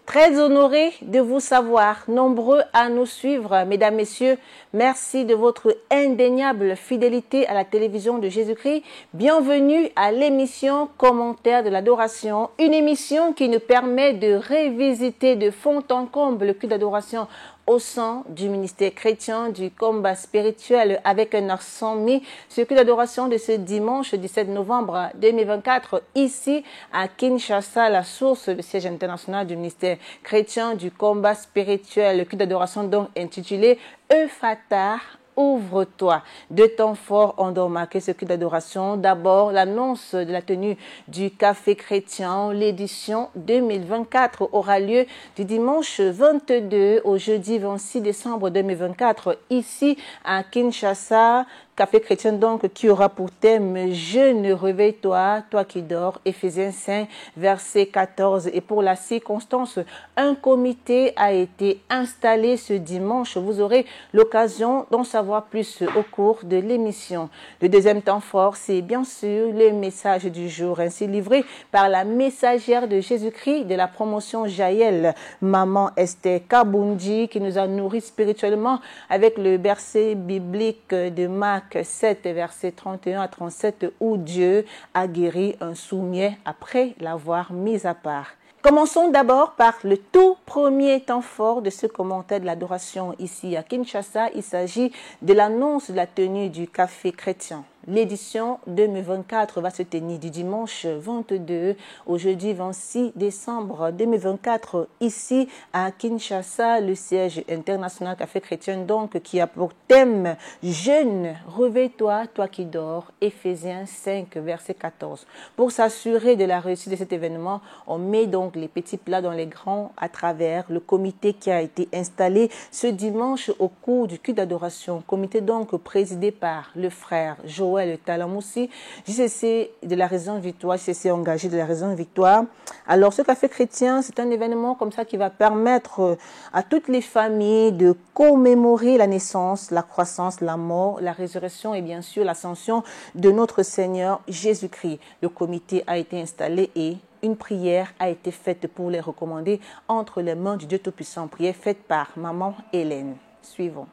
Très honoré de vous savoir, nombreux à nous suivre. Mesdames, Messieurs, merci de votre indéniable fidélité à la télévision de Jésus-Christ. Bienvenue à l'émission Commentaire de l'adoration, une émission qui nous permet de revisiter de fond en comble le culte d'adoration au sein du ministère chrétien du combat spirituel avec un accent mis sur le culte d'adoration de ce dimanche 17 novembre 2024 ici à Kinshasa, la source du siège international du ministère chrétien du combat spirituel, le culte d'adoration donc intitulé Euphatha. Ouvre-toi. Deux temps forts ont donc marqué ce culte d'adoration. D'abord, l'annonce de la tenue du Café chrétien. L'édition 2024 aura lieu du dimanche 22 au jeudi 26 décembre 2024 ici à Kinshasa. Café chrétien donc qui aura pour thème « Jeûne, réveille-toi, toi qui dors » Éphésiens 5, verset 14. Et pour la circonstance, un comité a été installé ce dimanche. Vous aurez l'occasion d'en savoir plus au cours de l'émission. Le deuxième temps fort, c'est bien sûr le message du jour, ainsi livré par la messagère de Jésus-Christ de la promotion Jaël, Maman Esther Kabundi, qui nous a nourris spirituellement avec le verset biblique de Marc 7, versets 31 à 37, où Dieu a guéri un sourd-muet après l'avoir mis à part. Commençons d'abord par le tout premier temps fort de ce commentaire de l'adoration ici à Kinshasa. Il s'agit de l'annonce de la tenue du Café chrétien. L'édition 2024 va se tenir du dimanche 22 au jeudi 26 décembre 2024 ici à Kinshasa, le siège international Café chrétien donc qui a pour thème « Jeûne, réveille-toi, toi qui dors » Éphésiens 5, verset 14. Pour s'assurer de la réussite de cet événement, on met donc les petits plats dans les grands à travers le comité qui a été installé ce dimanche au cours du culte d'adoration. Comité donc présidé par le frère Joël Talamoussi, JCC de la Région Victoire, JCC engagé de la Région Victoire. Alors, ce café chrétien, c'est un événement comme ça qui va permettre à toutes les familles de commémorer la naissance, la croissance, la mort, la résurrection et bien sûr l'ascension de notre Seigneur Jésus-Christ. Le comité a été installé et une prière a été faite pour les recommander entre les mains du Dieu Tout-Puissant. Prière faite par Maman Hélène. Suivons.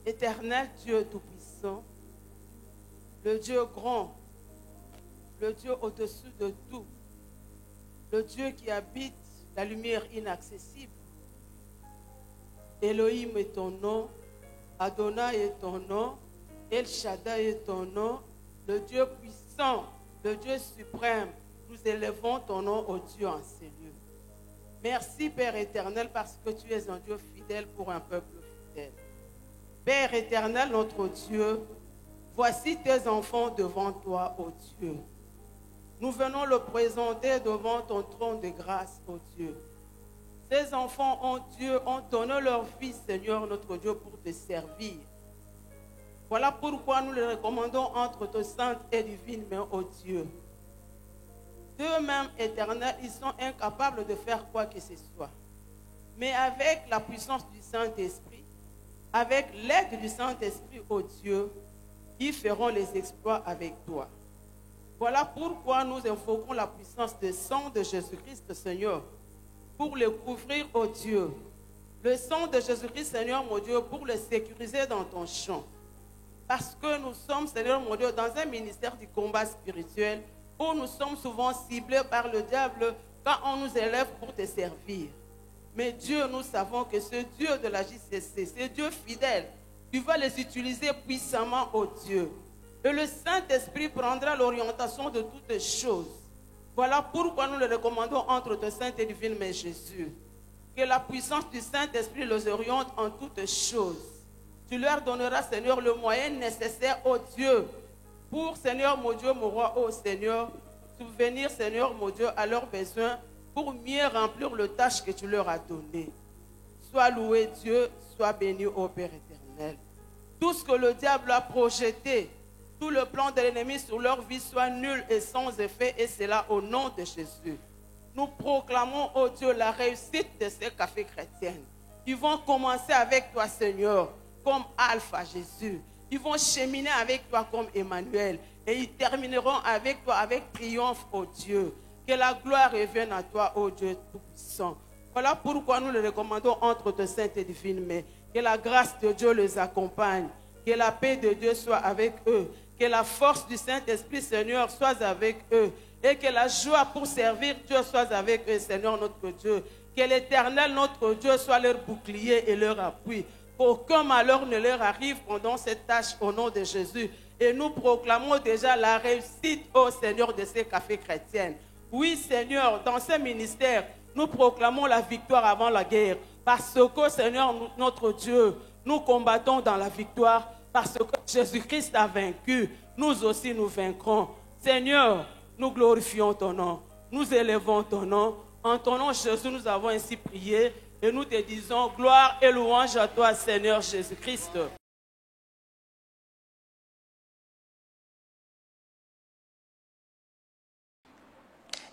Éternel Dieu Tout-Puissant, le Dieu grand, le Dieu au-dessus de tout, le Dieu qui habite la lumière inaccessible. Elohim est ton nom, Adonai est ton nom, El Shaddai est ton nom, le Dieu puissant, le Dieu suprême. Nous élevons ton nom au Dieu en ces lieux. Merci Père éternel parce que tu es un Dieu fidèle pour un peuple fidèle. Père éternel, notre Dieu, voici tes enfants devant toi, ô Dieu. Nous venons le présenter devant ton trône de grâce, ô Dieu. Ces enfants, ô Dieu, ont donné leur vie, Seigneur, notre Dieu, pour te servir. Voilà pourquoi nous les recommandons entre tes saintes et divines mains, ô Dieu. D'eux-mêmes, éternels, ils sont incapables de faire quoi que ce soit. Mais avec la puissance du Saint-Esprit, avec l'aide du Saint-Esprit, ô Dieu, ils feront les exploits avec toi. Voilà pourquoi nous invoquons la puissance du sang de Jésus-Christ, Seigneur, pour le couvrir, ô Dieu. Le sang de Jésus-Christ, Seigneur, mon Dieu, pour le sécuriser dans ton champ. Parce que nous sommes, Seigneur, mon Dieu, dans un ministère du combat spirituel où nous sommes souvent ciblés par le diable quand on nous élève pour te servir. Mais Dieu, nous savons que ce Dieu de la JCC, ce Dieu fidèle, tu vas les utiliser puissamment, ô Dieu. Et le Saint-Esprit prendra l'orientation de toutes choses. Voilà pourquoi nous le recommandons entre tes saintes et divines mains, Jésus. Que la puissance du Saint-Esprit les oriente en toutes choses. Tu leur donneras, Seigneur, le moyen nécessaire, ô Dieu, pour, Seigneur, mon Dieu, mon roi, ô Seigneur, subvenir, Seigneur, mon Dieu, à leurs besoins pour mieux remplir le tâche que tu leur as donné. Sois loué, Dieu, sois béni, ô Père éternel. Tout ce que le diable a projeté, tout le plan de l'ennemi sur leur vie soit nul et sans effet, et c'est là au nom de Jésus. Nous proclamons, ô Dieu, la réussite de ces cafés chrétiens. Ils vont commencer avec toi, Seigneur, comme Alpha, Jésus. Ils vont cheminer avec toi comme Emmanuel. Et ils termineront avec toi avec triomphe, ô Dieu. Que Que la gloire revienne à toi, ô Dieu Tout-Puissant. Voilà pourquoi nous les recommandons entre tes saintes et divines mains. Que la grâce de Dieu les accompagne. Que la paix de Dieu soit avec eux. Que la force du Saint-Esprit, Seigneur, soit avec eux. Et que la joie pour servir Dieu soit avec eux, Seigneur notre Dieu. Que l'Éternel, notre Dieu, soit leur bouclier et leur appui. Qu'aucun malheur ne leur arrive pendant cette tâche au nom de Jésus. Et nous proclamons déjà la réussite, ô Seigneur, de ces cafés chrétiens. Oui, Seigneur, dans ce ministère, nous proclamons la victoire avant la guerre. Parce que, Seigneur, notre Dieu, nous combattons dans la victoire. Parce que Jésus-Christ a vaincu. Nous aussi, nous vaincrons. Seigneur, nous glorifions ton nom. Nous élevons ton nom. En ton nom, Jésus, nous avons ainsi prié. Et nous te disons gloire et louange à toi, Seigneur Jésus-Christ.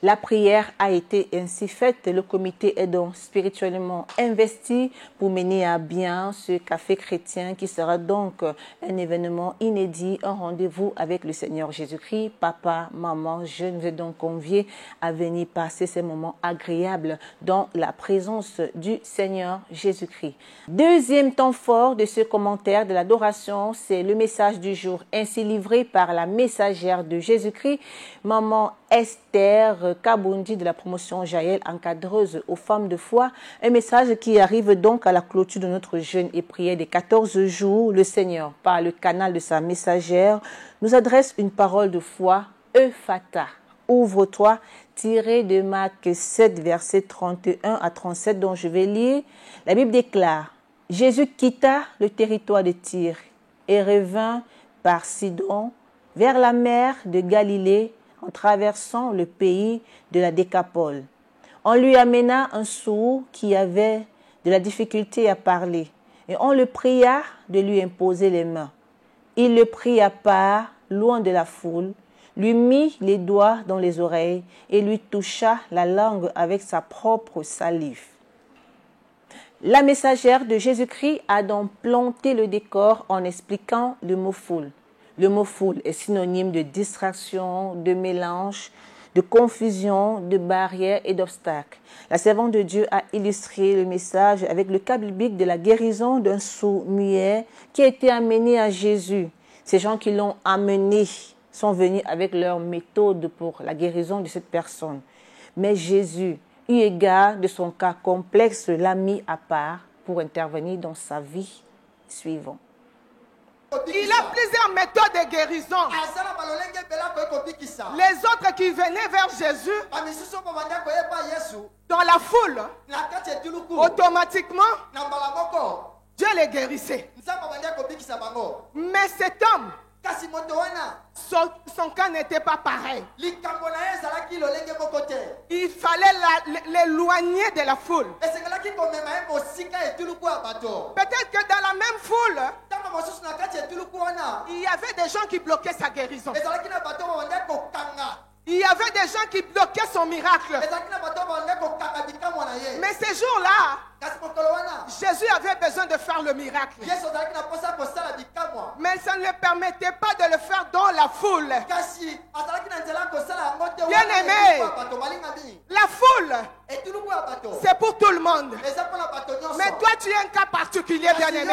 La prière a été ainsi faite. Le comité est donc spirituellement investi pour mener à bien ce café chrétien qui sera donc un événement inédit, un rendez-vous avec le Seigneur Jésus-Christ. Papa, maman, je vous ai donc conviés à venir passer ces moments agréables dans la présence du Seigneur Jésus-Christ. Deuxième temps fort de ce commentaire de l'adoration, c'est le message du jour ainsi livré par la messagère de Jésus-Christ, maman Esther Kabundi de la promotion Jaël, encadreuse aux femmes de foi. Un message qui arrive donc à la clôture de notre jeûne et prière des 14 jours. Le Seigneur, par le canal de sa messagère, nous adresse une parole de foi, Ephata. Ouvre-toi, tiré de Marc 7, versets 31 à 37, dont je vais lire. La Bible déclare, Jésus quitta le territoire de Tyr et revint par Sidon vers la mer de Galilée, en traversant le pays de la Décapole. On lui amena un sourd qui avait de la difficulté à parler, et on le pria de lui imposer les mains. Il le prit à part, loin de la foule, lui mit les doigts dans les oreilles et lui toucha la langue avec sa propre salive. La messagère de Jésus-Christ a donc planté le décor en expliquant le mot foule. Le mot foule est synonyme de distraction, de mélange, de confusion, de barrière et d'obstacle. La servante de Dieu a illustré le message avec le cas biblique de la guérison d'un sourd muet qui a été amené à Jésus. Ces gens qui l'ont amené sont venus avec leur méthode pour la guérison de cette personne. Mais Jésus, eu égard de son cas complexe, l'a mis à part pour intervenir dans sa vie suivante. Il a plusieurs méthodes de guérison. Les autres qui venaient vers Jésus, dans la foule, automatiquement, Dieu les guérissait. Mais cet homme, son cas n'était pas pareil. Il fallait l'éloigner de la foule. Peut-être que dans la même foule, il y avait des gens qui bloquaient sa guérison. Il y avait des gens qui bloquaient son miracle. Mais ces jours-là, Jésus avait besoin de faire le miracle. Mais ça ne le permettait pas de le faire dans la foule. Bien-aimé, la foule, c'est pour tout le monde. Mais toi, tu es un cas particulier, bien-aimé.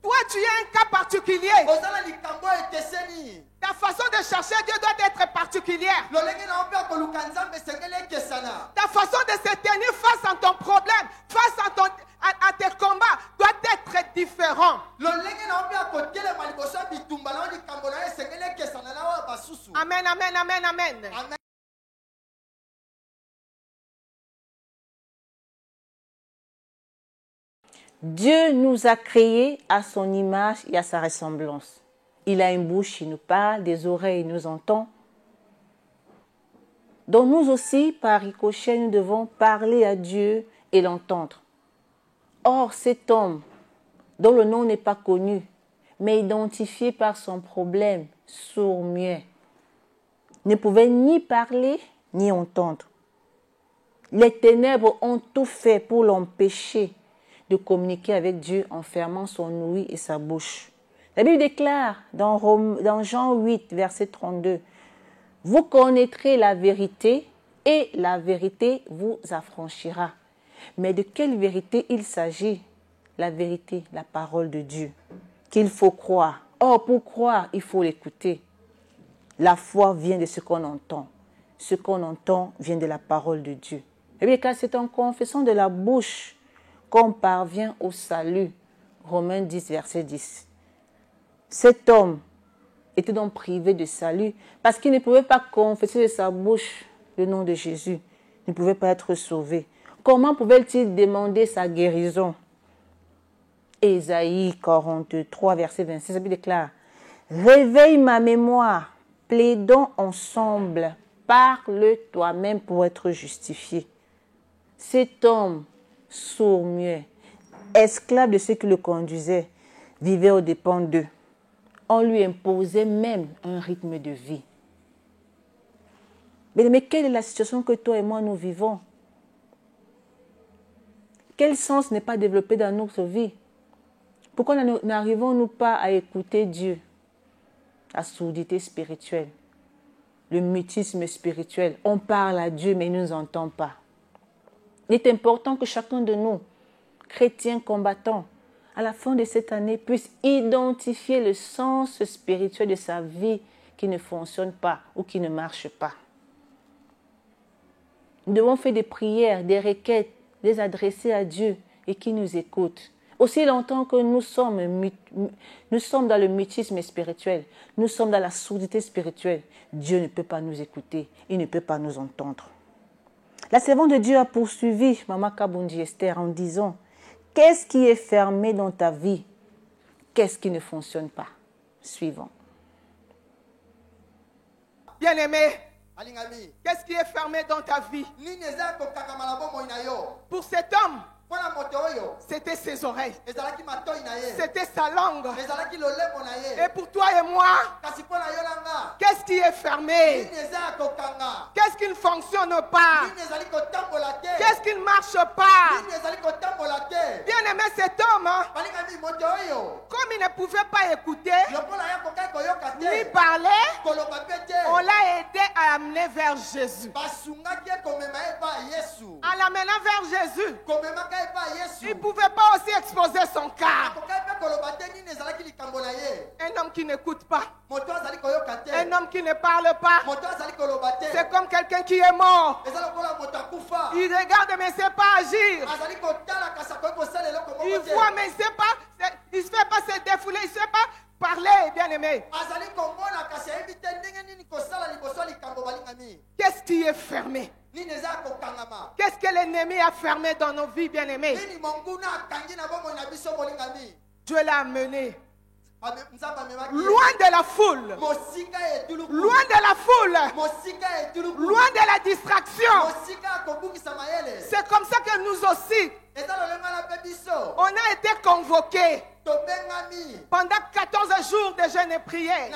Toi, tu es un cas particulier. Ta façon de chercher Dieu doit être particulière. Ta façon de se tenir face à ton problème, face à tes combats, doit être différent. Amen, amen, amen, amen. Dieu nous a créés à son image et à sa ressemblance. Il a une bouche, il nous parle, des oreilles, il nous entend. Donc nous aussi, par ricochet, nous devons parler à Dieu et l'entendre. Or, cet homme, dont le nom n'est pas connu, mais identifié par son problème, sourd-muet, ne pouvait ni parler ni entendre. Les ténèbres ont tout fait pour l'empêcher de communiquer avec Dieu en fermant son ouïe et sa bouche. La Bible déclare dans Jean 8, verset 32, « Vous connaîtrez la vérité et la vérité vous affranchira. Mais de quelle vérité il s'agit? La vérité, la parole de Dieu, qu'il faut croire. Or, pour croire, il faut l'écouter. La foi vient de ce qu'on entend. Ce qu'on entend vient de la parole de Dieu. Et bien, car c'est en confessant de la bouche qu'on parvient au salut. Romains 10, verset 10. Cet homme était donc privé de salut parce qu'il ne pouvait pas confesser de sa bouche le nom de Jésus. Il ne pouvait pas être sauvé. Comment pouvait-il demander sa guérison? Ésaïe 43, verset 26, ça déclare: réveille ma mémoire, plaidons ensemble, parle toi-même pour être justifié. Cet homme, sourd-muet, esclave de ceux qui le conduisaient, vivait aux dépens d'eux. On lui imposait même un rythme de vie. Mais quelle est la situation que toi et moi nous vivons? Quel sens n'est pas développé dans notre vie? Pourquoi n'arrivons-nous pas à écouter Dieu? La sourdité spirituelle, le mutisme spirituel. On parle à Dieu mais il ne nous entend pas. Il est important que chacun de nous, chrétiens combattants, à la fin de cette année, puisse identifier le sens spirituel de sa vie qui ne fonctionne pas ou qui ne marche pas. Nous devons faire des prières, des requêtes, les adresser à Dieu et qui nous écoute. Aussi longtemps que nous sommes dans le mutisme spirituel, nous sommes dans la sourdité spirituelle, Dieu ne peut pas nous écouter, il ne peut pas nous entendre. La servante de Dieu a poursuivi Maman Kabundi Esther en disant: qu'est-ce qui est fermé dans ta vie? Qu'est-ce qui ne fonctionne pas? Suivant. Bien-aimé, qu'est-ce qui est fermé dans ta vie? Pour cet homme, c'était ses oreilles, c'était sa langue. Et pour toi et moi, qu'est-ce qui est fermé? Qu'est-ce qui ne fonctionne pas? Qu'est-ce qui ne marche pas? Bien aimé, cet homme, comme il ne pouvait pas écouter ni parler, on l'a aidé à amener vers Jésus. En l'amenant vers Jésus, il ne pouvait pas aussi exposer son cas. Un homme qui n'écoute pas, un homme qui ne parle pas, c'est comme quelqu'un qui est mort. Il regarde mais il ne sait pas agir. Il voit mais il ne sait pas, il ne fait pas se défouler, il ne sait pas parler, bien aimé. Qu'est-ce qui est fermé? Qu'est-ce que l'ennemi a fermé dans nos vies, bien aimés? Dieu l'a amené loin de la foule, loin de la foule, loin de la distraction. C'est comme ça que nous aussi, on a été convoqués pendant 14 jours de jeûne et prière.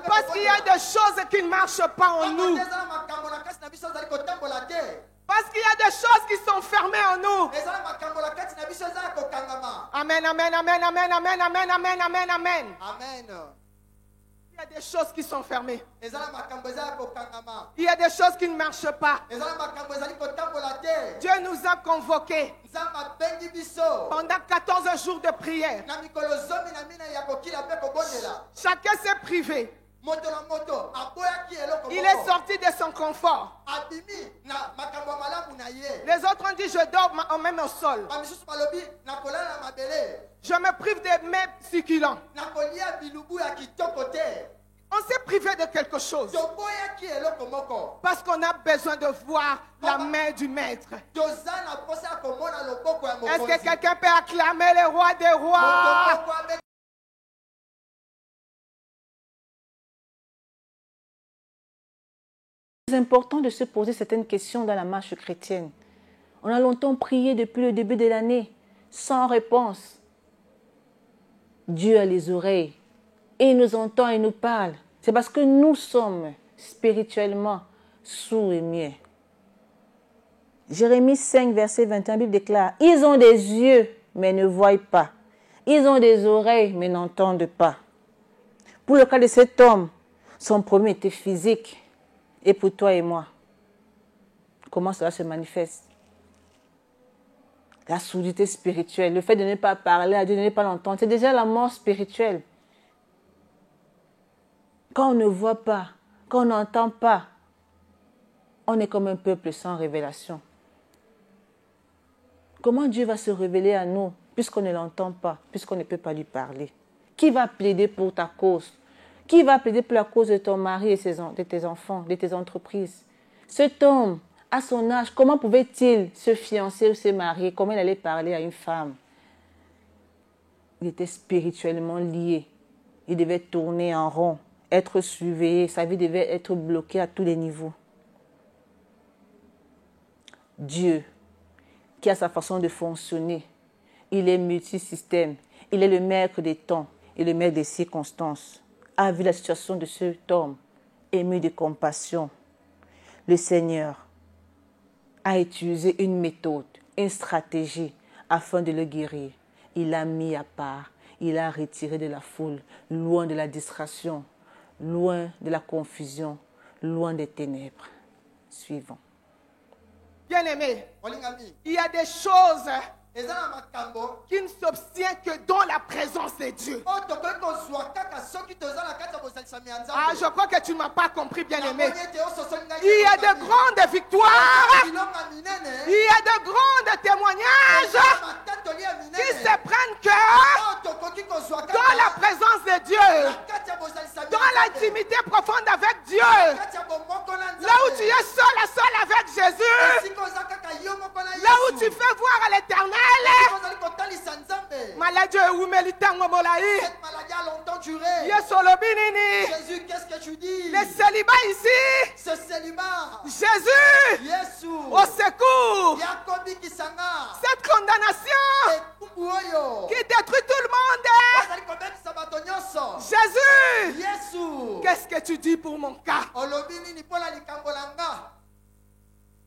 Parce qu'il y a des choses qui ne marchent pas en nous. Parce qu'il y a des choses qui sont fermées en nous. Amen, amen, amen, amen, amen, amen, amen, amen, amen. Il y a des choses qui sont fermées. Il y a des choses qui ne marchent pas. Dieu nous a convoqués pendant 14 jours de prière. Chacun s'est privé. Il est sorti de son confort. Les autres ont dit: je dors même au sol. Je me prive des mets succulents. On s'est privé de quelque chose parce qu'on a besoin de voir la main du maître. Est-ce que quelqu'un peut acclamer le roi des rois? C'est important de se poser certaines questions dans la marche chrétienne. On a longtemps prié depuis le début de l'année sans réponse. Dieu a les oreilles et il nous entend et nous parle. C'est parce que nous sommes spirituellement sourds et muets. Jérémie 5, verset 21, la Bible déclare: ils ont des yeux mais ne voient pas. Ils ont des oreilles mais n'entendent pas. Pour le cas de cet homme, Son problème était physique. Et pour toi et moi, comment cela se manifeste? La sourdité spirituelle, le fait de ne pas parler à Dieu, de ne pas l'entendre, c'est déjà la mort spirituelle. Quand on ne voit pas, quand on n'entend pas, on est comme un peuple sans révélation. Comment Dieu va se révéler à nous puisqu'on ne l'entend pas, puisqu'on ne peut pas lui parler? Qui va plaider pour ta cause? Qui va plaider pour la cause de ton mari et de tes enfants, de tes entreprises? Cet homme, à son âge, comment pouvait-il se fiancer ou se marier? Comment il allait parler à une femme? Il était spirituellement lié. Il devait tourner en rond, être surveillé. Sa vie devait être bloquée à tous les niveaux. Dieu, qui a sa façon de fonctionner, il est multisystème. Il est le maître des temps et le maître des circonstances. A vu la situation de cet homme, ému de compassion. Le Seigneur a utilisé une méthode, une stratégie afin de le guérir. Il l'a mis à part, il l'a retiré de la foule, loin de la distraction, loin de la confusion, loin des ténèbres. Suivant. Bien-aimé, il y a des choses qui ne s'obtiennent que dans la présence de Dieu. Ah, je crois que tu ne m'as pas compris, bien-aimé. Il y a de grandes victoires, il y a de grands témoignages qui se prennent cœur dans la présence de Dieu, dans l'intimité profonde avec Dieu, là où tu es seul avec Jésus, là où tu fais voir à l'Éternel. Maladie Cette maladie a longtemps duré. Jésus, qu'est-ce que tu dis? Le célibat ici. Ce célibat. Jésus. Au secours. Cette condamnation qui détruit tout le monde. Jésus. Qu'est-ce que tu dis pour mon cas?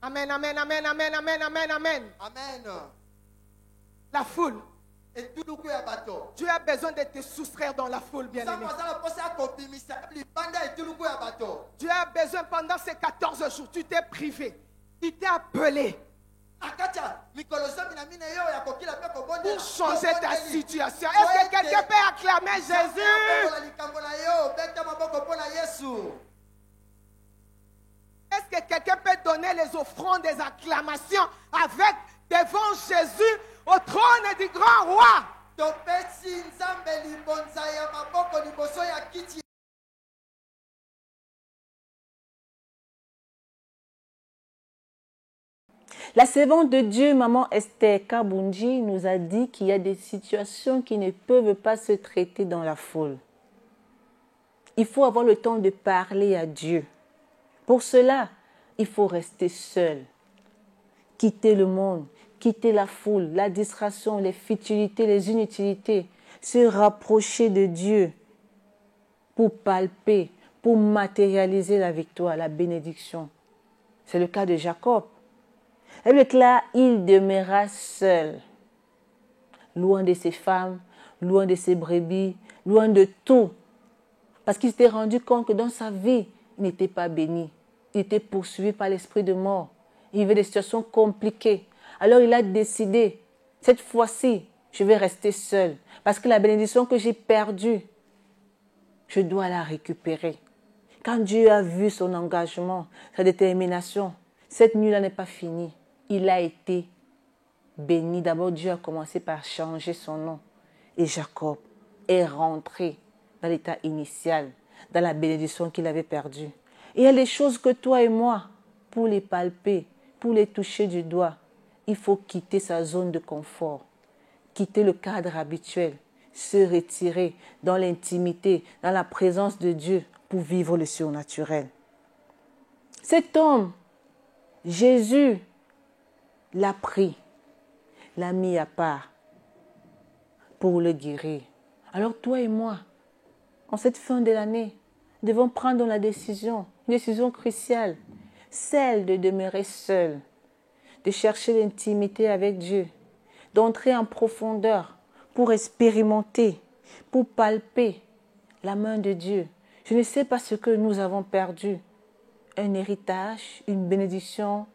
Amen, amen, amen, amen, amen, amen, amen. Amen. La foule. Tu as besoin de te soustraire dans la foule, bien-aimé. Tu as besoin pendant ces 14 jours, tu t'es privé, tu t'es appelé pour changer ta situation. Est-ce que quelqu'un peut acclamer Jésus? Est-ce que quelqu'un peut donner les offrandes des acclamations avec devant Jésus au trône du grand roi? La servante de Dieu, maman Esther Kabunji, nous a dit qu'il y a des situations qui ne peuvent pas se traiter dans la foule. Il faut avoir le temps de parler à Dieu. Pour cela, il faut rester seul, quitter le monde, quitter la foule, la distraction, les futilités, les inutilités, se rapprocher de Dieu pour palper, pour matérialiser la victoire, la bénédiction. C'est le cas de Jacob. Avec là, il demeura seul, loin de ses femmes, loin de ses brebis, loin de tout. Parce qu'il s'était rendu compte que dans sa vie, il n'était pas béni. Il était poursuivi par l'esprit de mort. Il vivait des situations compliquées. Alors il a décidé, cette fois-ci, je vais rester seul. Parce que la bénédiction que j'ai perdue, je dois la récupérer. Quand Dieu a vu son engagement, sa détermination, cette nuit-là n'est pas finie. Il a été béni. D'abord, Dieu a commencé par changer son nom. Et Jacob est rentré dans l'état initial, dans la bénédiction qu'il avait perdue. Et il y a des choses que toi et moi, pour les palper, pour les toucher du doigt, il faut quitter sa zone de confort, quitter le cadre habituel, se retirer dans l'intimité, dans la présence de Dieu pour vivre le surnaturel. Cet homme, Jésus, l'a pris, l'a mis à part pour le guérir. Alors toi et moi, en cette fin de l'année, devons prendre la décision, une décision cruciale, celle de demeurer seul, de chercher l'intimité avec Dieu, d'entrer en profondeur pour expérimenter, pour palper la main de Dieu, Je ne sais pas ce que nous avons perdu. Un héritage, une bénédiction.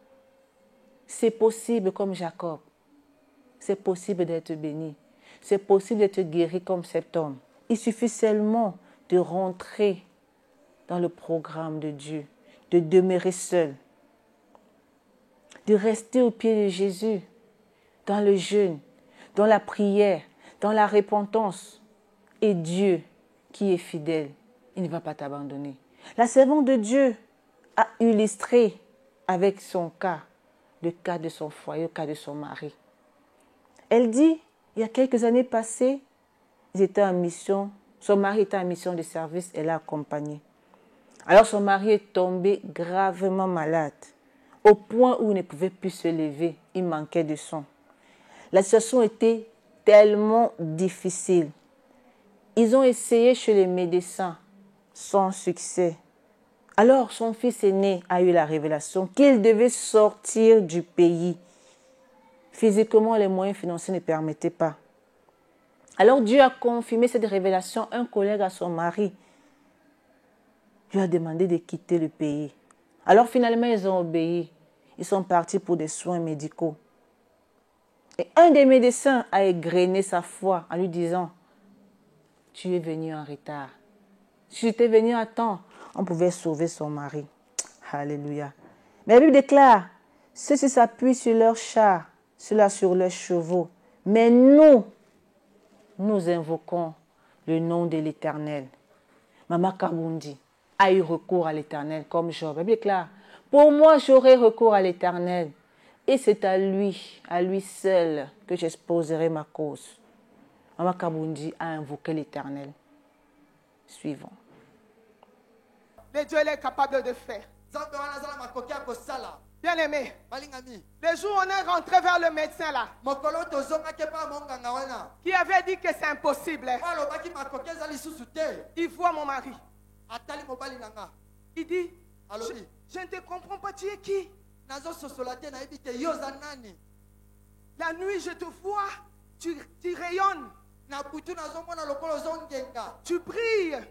C'est possible comme Jacob. C'est possible d'être béni. C'est possible d'être guéri comme cet homme. Il suffit seulement de rentrer dans le programme de Dieu, de demeurer seul, de rester au pied de Jésus, dans le jeûne, dans la prière, dans la repentance. Et Dieu, qui est fidèle, il ne va pas t'abandonner. La servante de Dieu a illustré avec son cas, le cas de son foyer, le cas de son mari. Elle dit, il y a quelques années passées, ils étaient en mission, son mari était en mission de service, elle l'a accompagné. Alors son mari est tombé gravement malade, au point où il ne pouvait plus se lever, il manquait de sang. La situation était tellement difficile. Ils ont essayé chez les médecins, sans succès. Alors son fils aîné a eu la révélation qu'il devait sortir du pays. Physiquement, les moyens financiers ne permettaient pas. Alors Dieu a confirmé cette révélation. Un collègue à son mari lui a demandé de quitter le pays. Alors finalement, ils ont obéi. Ils sont partis pour des soins médicaux. Et un des médecins a égrené sa foi en lui disant, « Tu es venu en retard. Si tu étais venu à temps, on pouvait sauver son mari. » Alléluia. Mais la Bible déclare, « Ceux-ci s'appuient sur leurs chars, ceux-là sur leurs chevaux. Mais nous invoquons le nom de l'Éternel. » Maman Kabundi a eu recours à l'Éternel comme Job. La Bible déclare, « Pour moi, j'aurai recours à l'Éternel. Et c'est à lui seul, que j'exposerai ma cause. » Maman Kabundi a invoqué l'Éternel. Suivons. Le Dieu est capable de faire. Bien aimé, le jour où on est rentré vers le médecin là, qui avait dit que c'est impossible, il voit mon mari. Il dit, je ne te comprends pas, tu es qui? La nuit, je te vois, tu rayonnes. Tu brilles.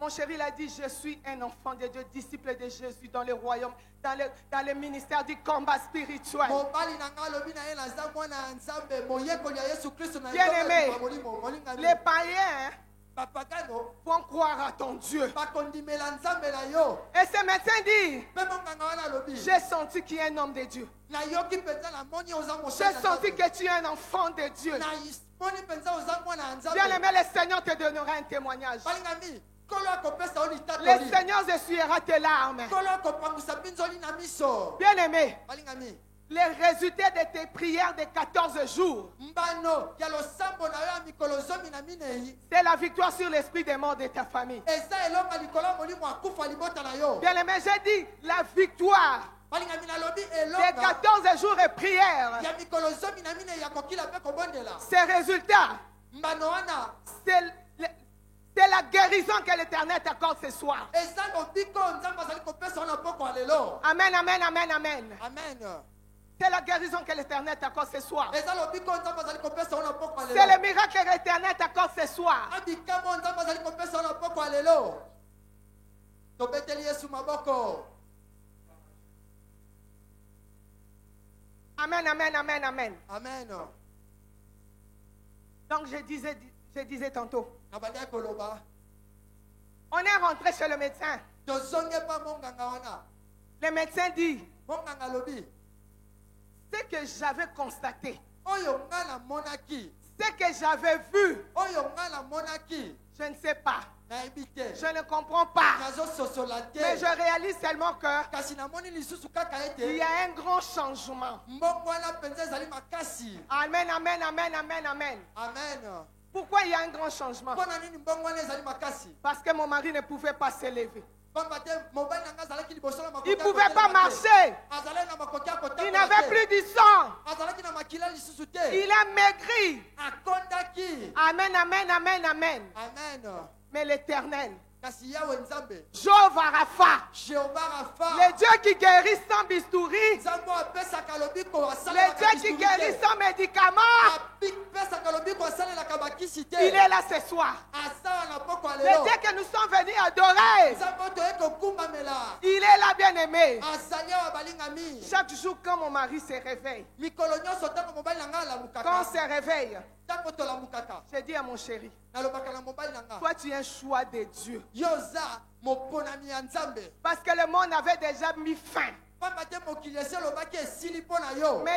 Mon chéri l'a dit, je suis un enfant de Dieu, disciple de Jésus dans le royaume, dans le ministère du combat spirituel. Bien aimé, les païens vont croire à ton Dieu. Et ce médecin dit, j'ai senti qu'il y a un homme de Dieu. J'ai senti que tu es un enfant de Dieu. Bien aimé, le Seigneur te donnera un témoignage. Le Seigneur essuiera tes larmes. Bien aimé, les résultats de tes prières de 14 jours, c'est la victoire sur l'esprit des morts de ta famille. Bien aimé, j'ai dit la victoire des 14 jours de prière. Ces résultats, c'est la guérison que l'Éternel t'accorde ce soir. Amen, amen, amen, amen. C'est la guérison que l'Éternel t'accorde ce soir. C'est le miracle que l'Éternel t'accorde ce soir. Amen, amen, amen, amen. Amen. Donc je disais tantôt, on est rentré chez le médecin. Le médecin dit, ce que j'avais constaté, ce que j'avais vu, je ne sais pas. Je ne comprends pas. Mais je réalise seulement qu'il y a un grand changement. Amen, amen, amen, amen, amen. Pourquoi il y a un grand changement? Parce que mon mari ne pouvait pas se lever. Il ne pouvait pas marcher. Il n'avait plus du sang. Il a maigri. Amen, amen, amen, amen. Mais l'Éternel, Jéhovah Rapha, le Dieu qui guérit sans bistouri, le Dieu qui guérit sans médicaments, Il est là ce soir. Le Dieu que nous sommes venus adorer. Il est là, bien-aimé. Chaque jour, quand mon mari se réveille, quand on se réveille, je dis à mon chéri, toi tu es un choix de Dieu. Parce que le monde avait déjà mis fin. Mais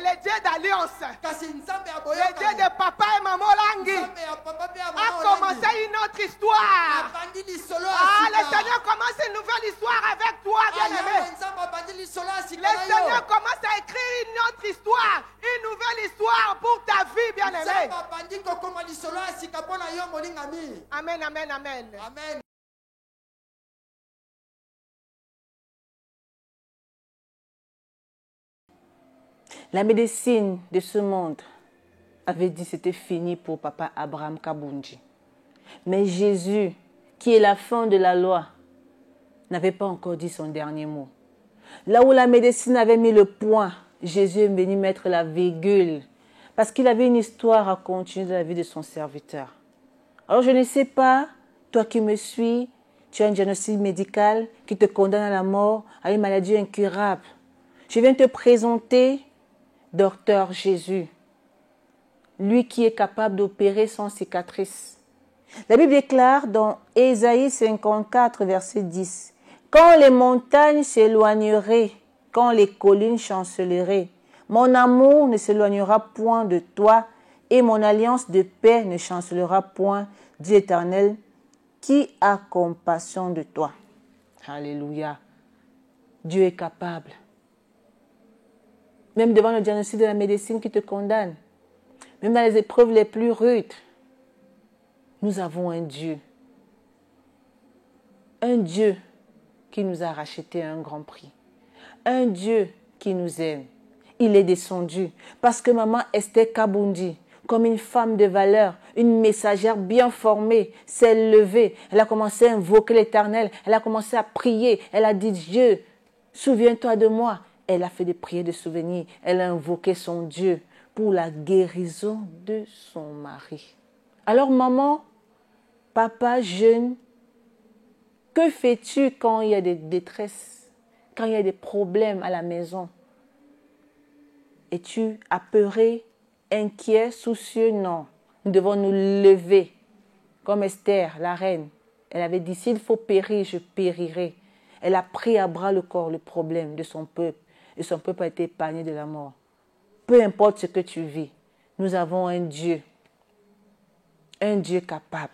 le Dieu d'alliance, le Dieu de papa et maman Langui, a commencé une autre histoire. Le Seigneur commence une nouvelle histoire avec toi, bien-aimé. Le Seigneur commence à écrire une autre histoire, une nouvelle histoire pour ta vie, bien-aimé. Amen, amen, amen. Amen. La médecine de ce monde avait dit que c'était fini pour papa Abraham Kabundi. Mais Jésus, qui est la fin de la loi, n'avait pas encore dit son dernier mot. Là où la médecine avait mis le point, Jésus est venu mettre la virgule. Parce qu'il avait une histoire à continuer dans la vie de son serviteur. Alors je ne sais pas, toi qui me suis, tu as un diagnostic médical qui te condamne à la mort, à une maladie incurable. Je viens te présenter Docteur Jésus, lui qui est capable d'opérer sans cicatrice. La Bible déclare dans Ésaïe 54, verset 10, « Quand les montagnes s'éloigneraient, quand les collines chanceleraient, mon amour ne s'éloignera point de toi et mon alliance de paix ne chancelera point, dit l'Éternel, qui a compassion de toi. » Alléluia. Dieu est capable. Même devant le diagnostic de la médecine qui te condamne, même dans les épreuves les plus rudes, nous avons un Dieu. Un Dieu qui nous a racheté à un grand prix. Un Dieu qui nous aime. Il est descendu parce que maman Esther Kabundi, comme une femme de valeur, une messagère bien formée, s'est levée. Elle a commencé à invoquer l'Éternel. Elle a commencé à prier. Elle a dit, Dieu, souviens-toi de moi. Elle a fait des prières de souvenir. Elle a invoqué son Dieu pour la guérison de son mari. Alors maman, papa jeune, que fais-tu quand il y a des détresses, quand il y a des problèmes à la maison? Es-tu apeuré, inquiet, soucieux? Non. Nous devons nous lever. Comme Esther, la reine, elle avait dit, s'il faut périr, je périrai. Elle a pris à bras le corps le problème de son peuple. Et son peuple a été épargné de la mort. Peu importe ce que tu vis, nous avons un Dieu capable.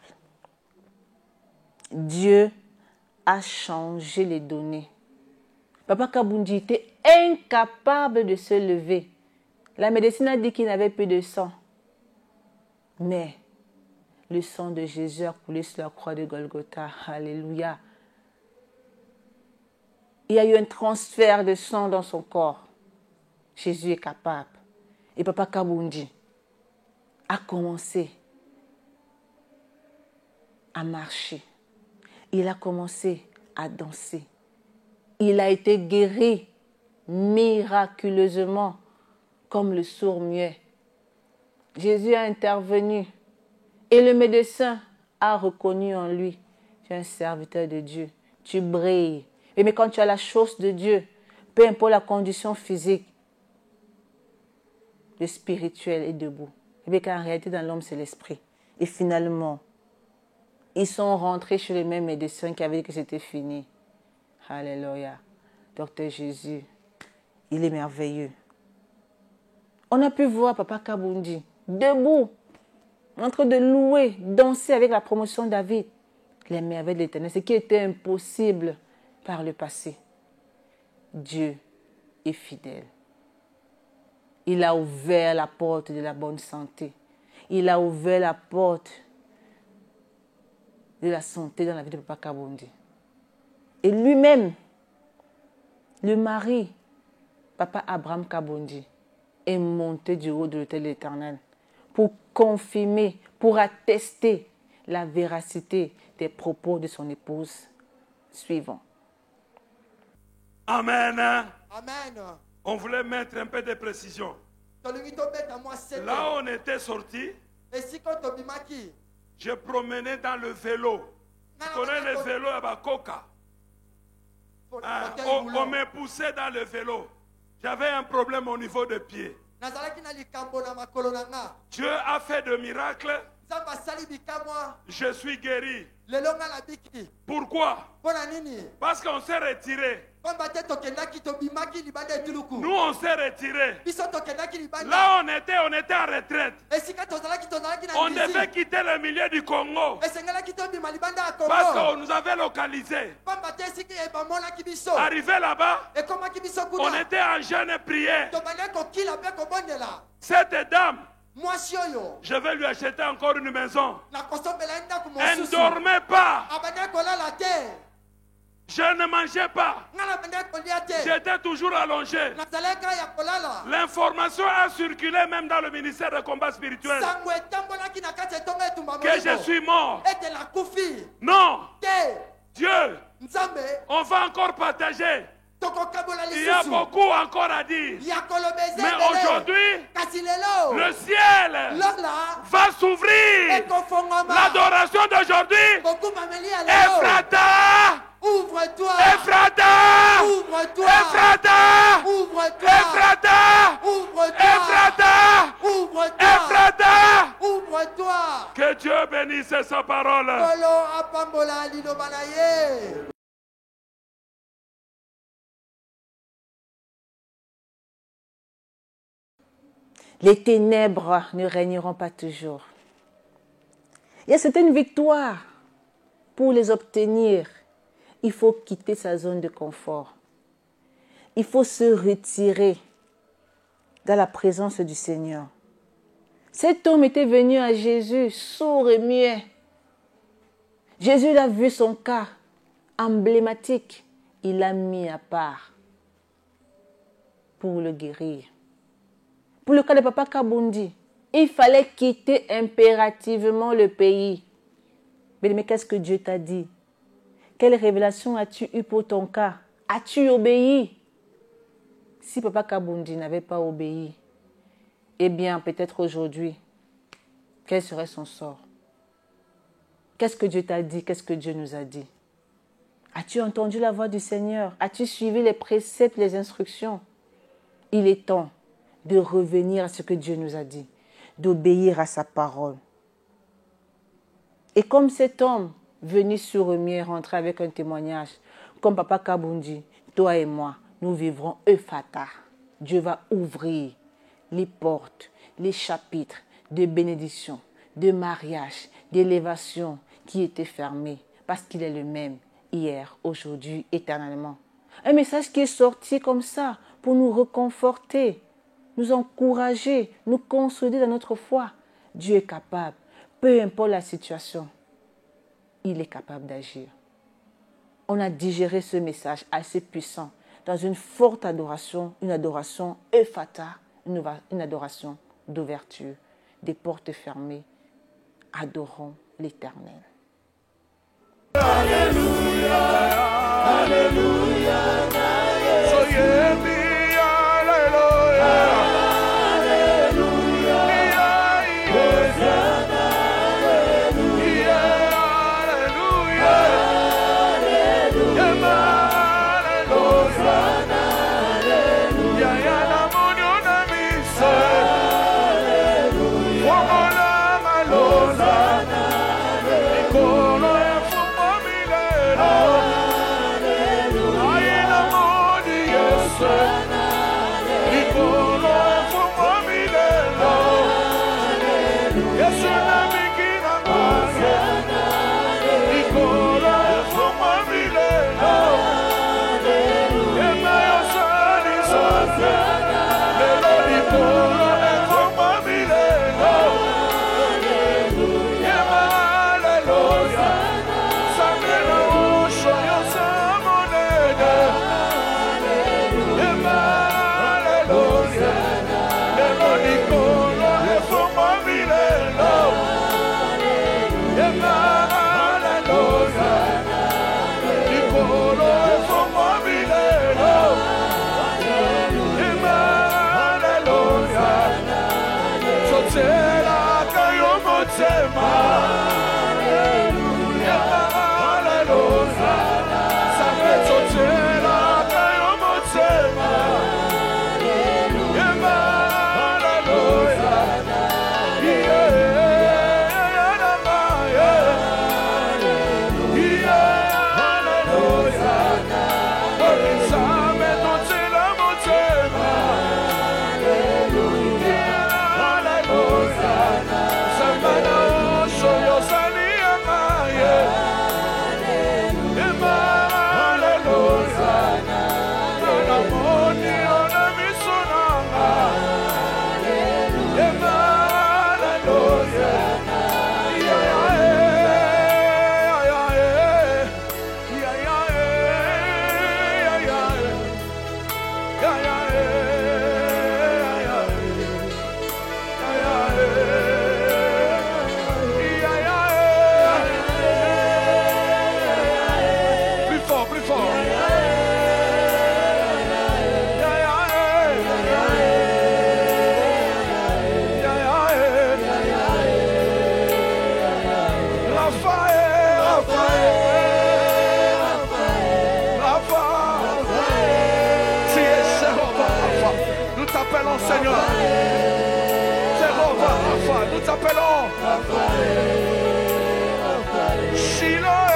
Dieu a changé les données. Papa Kabundi était incapable de se lever. La médecine a dit qu'il n'avait plus de sang. Mais le sang de Jésus a coulé sur la croix de Golgotha. Alléluia. Il y a eu un transfert de sang dans son corps. Jésus est capable. Et Papa Kabundi a commencé à marcher. Il a commencé à danser. Il a été guéri miraculeusement comme le sourd-muet. Jésus a intervenu et le médecin a reconnu en lui, tu es un serviteur de Dieu, tu brilles. Mais quand tu as la chose de Dieu, peu importe la condition physique, le spirituel est debout. Et bien qu'en réalité, dans l'homme, c'est l'esprit. Et finalement, ils sont rentrés chez les mêmes médecins qui avaient dit que c'était fini. Alléluia. Docteur Jésus, il est merveilleux. On a pu voir Papa Kabundi debout, en train de louer, danser avec la promotion David. Les merveilles de l'Éternel, ce qui était impossible par le passé. Dieu est fidèle. Il a ouvert la porte de la bonne santé. Il a ouvert la porte de la santé dans la vie de Papa Kabundi. Et lui-même, le mari, Papa Abraham Kabundi, est monté du haut de l'autel de l'Éternel pour confirmer, pour attester la véracité des propos de son épouse suivant. Amen. Amen. On voulait mettre un peu de précision. Là où on était sorti, Je promenais dans le vélo. Tu connais le vélo à Bakoka? On me poussait dans le vélo. J'avais un problème au niveau des pieds. Dieu a fait de miracles. Je suis guéri. Pourquoi? Parce qu'on s'est retiré. Nous, on s'est retiré. Là, on était en retraite. On devait quitter le milieu du Congo. Parce qu'on nous avait localisés. Arrivé là-bas, on était en jeûne prière. Cette dame, je vais lui acheter encore une maison. Elle ne dormait pas. Je ne mangeais pas. J'étais toujours allongé. L'information a circulé même dans le ministère de combat spirituel que je suis mort. Non. Dieu, on va encore partager. Il y a beaucoup encore à dire. Mais aujourd'hui, le ciel va s'ouvrir. L'adoration d'aujourd'hui, Ephrata, ouvre-toi, Ephrata, ouvre-toi, Ephrata, ouvre-toi, Ephrata, ouvre-toi, Ephrata, ouvre-toi, Ephrata. ouvre-toi. Que Dieu bénisse sa parole. Les ténèbres ne régneront pas toujours. Il y a certaines victoires. Pour les obtenir, il faut quitter sa zone de confort. Il faut se retirer dans la présence du Seigneur. Cet homme était venu à Jésus, sourd et muet. Jésus l'a vu son cas emblématique. Il l'a mis à part pour le guérir. Pour le cas de Papa Kabundi, il fallait quitter impérativement le pays. Mais qu'est-ce que Dieu t'a dit? Quelle révélation as-tu eue pour ton cas? As-tu obéi? Si Papa Kabundi n'avait pas obéi, eh bien, peut-être aujourd'hui, quel serait son sort? Qu'est-ce que Dieu t'a dit? Qu'est-ce que Dieu nous a dit? As-tu entendu la voix du Seigneur? As-tu suivi les préceptes, les instructions? Il est temps de revenir à ce que Dieu nous a dit, d'obéir à sa parole. Et comme cet homme venu sur Remier rentrer avec un témoignage, comme Papa Kabundi, toi et moi, nous vivrons Ephrata. Dieu va ouvrir les portes, les chapitres de bénédiction, de mariage, d'élévation qui étaient fermés parce qu'il est le même hier, aujourd'hui, éternellement. Un message qui est sorti comme ça pour nous reconforter, nous encourager, nous consolider dans notre foi. Dieu est capable, peu importe la situation, il est capable d'agir. On a digéré ce message assez puissant dans une forte adoration, une adoration Ephrata, une adoration d'ouverture, des portes fermées. Adorons l'Éternel. Alléluia, Alléluia, t'appelons Seigneur. Jéhovah Rapha, nous t'appelons. Shiloé.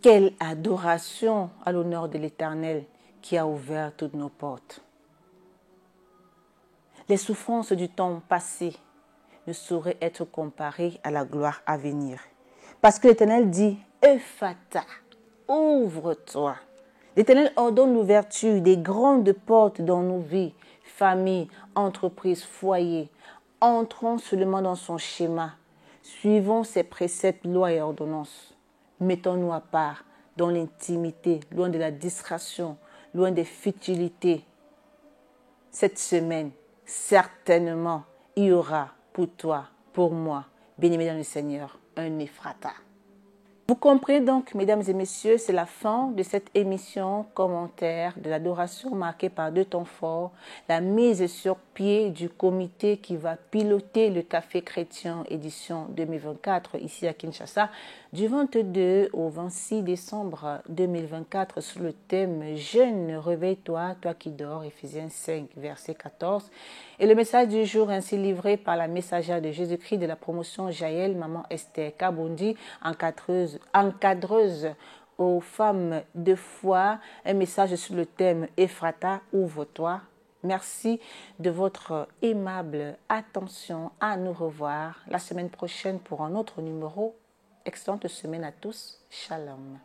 Quelle adoration à l'honneur de l'Éternel qui a ouvert toutes nos portes. Les souffrances du temps passé ne sauraient être comparées à la gloire à venir. Parce que l'Éternel dit, Ephata, ouvre-toi. L'Éternel ordonne l'ouverture des grandes portes dans nos vies, familles, entreprises, foyers. Entrons seulement dans son schéma. Suivons ses préceptes, lois et ordonnances. Mettons-nous à part, dans l'intimité, loin de la distraction, loin des futilités. Cette semaine, certainement, il y aura pour toi, pour moi, béni dans le Seigneur, un Ephrata. Vous comprenez donc, mesdames et messieurs, c'est la fin de cette émission commentaire de l'adoration marquée par deux temps forts, la mise sur pied du comité qui va piloter le Café Chrétien édition 2024 ici à Kinshasa du 22 au 26 décembre 2024 sous le thème « Jeune, réveille-toi, toi qui dors » Ephésiens 5, verset 14. Et le message du jour ainsi livré par la messagère de Jésus-Christ de la promotion Jaël, maman Esther Kabondi, encadreuse aux femmes de foi, un message sur le thème « Ephrata, ouvre-toi ». Merci de votre aimable attention. À nous revoir la semaine prochaine pour un autre numéro. Excellente semaine à tous. Shalom.